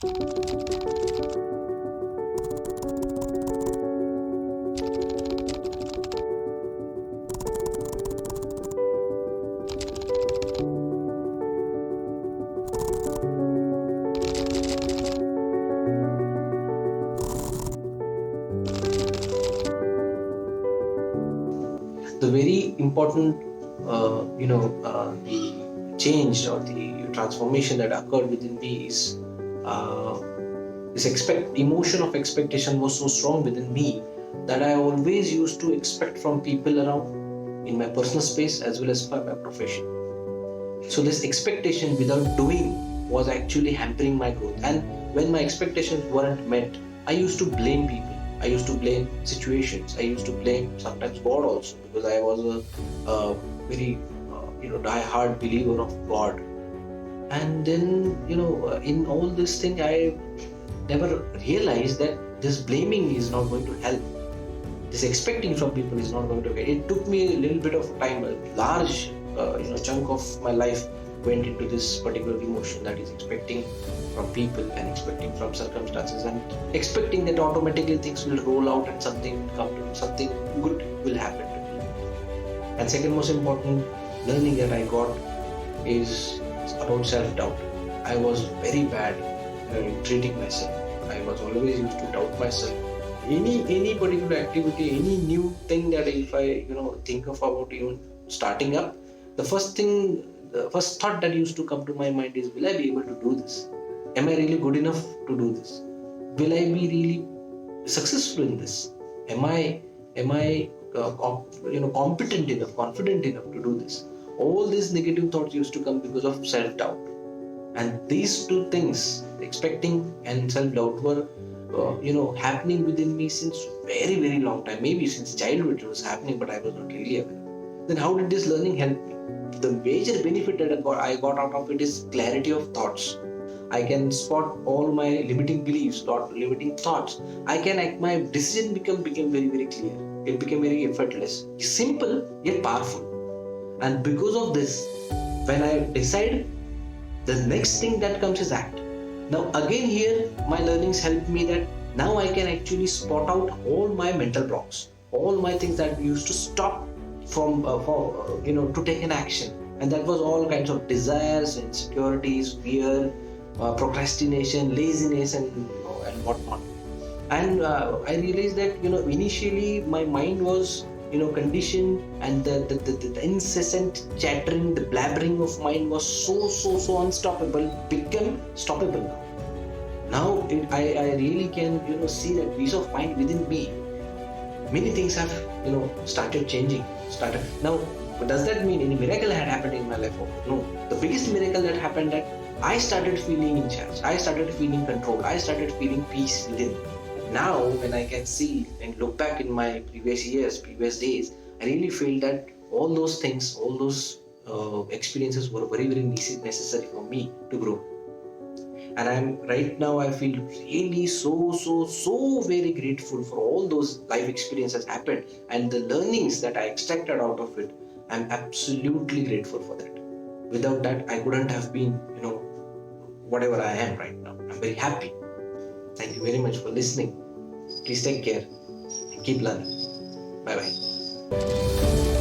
The very important, the change or the transformation that occurred within me is this emotion of expectation was so strong within me that I always used to expect from people around in my personal space as well as for my profession. So this expectation without doing was actually hampering my growth. And when my expectations weren't met, I used to blame people. I used to blame situations. I used to blame sometimes God also, because I was a very die-hard believer of God. And then in all this thing, I never realized that this blaming is not going to help. This expecting from people is not going to help. It took me a little bit of time, a large chunk of my life went into this particular emotion, that is expecting from people and expecting from circumstances and expecting that automatically things will roll out and something good will happen to me. And second most important learning that I got is about self-doubt. I was very bad in treating myself. I was always used to doubt myself. Any particular activity, any new thing that if I think of about even starting up, the first thought that used to come to my mind is, will I be able to do this? Am I really good enough to do this? Will I be really successful in this? Am I competent enough, confident enough to do this? All these negative thoughts used to come because of self-doubt. And these two things, expecting and self-doubt, were happening within me since very, very long time. Maybe since childhood it was happening, but I was not really aware. Then how did this learning help me? The major benefit that I got out of it is clarity of thoughts. I can spot all my limiting beliefs, limiting thoughts. My decision became very, very clear. It became very effortless, simple yet powerful. And because of this, when I decide, the next thing that comes is act. Now again here, my learnings helped me that now I can actually spot out all my mental blocks, all my things that used to stop from to take an action. And that was all kinds of desires, insecurities, fear, procrastination, laziness, and whatnot. And I realized that initially my mind was conditioned, and the incessant chattering, the blabbering of mind was so unstoppable, became stoppable now. I really can see that peace of mind within me. Many things have started changing. Now, does that mean any miracle had happened in my life? No. The biggest miracle that happened, that I started feeling in charge. I started feeling control. I started feeling peace within. Now, when I can see and look back in my previous days, I really feel that all those things, all those experiences were very, very necessary for me to grow. And I feel really so very grateful for all those life experiences happened and the learnings that I extracted out of it. I'm absolutely grateful for that. Without that, I couldn't have been, whatever I am right now. I'm very happy. Thank you very much for listening. Please take care and keep learning. Bye bye.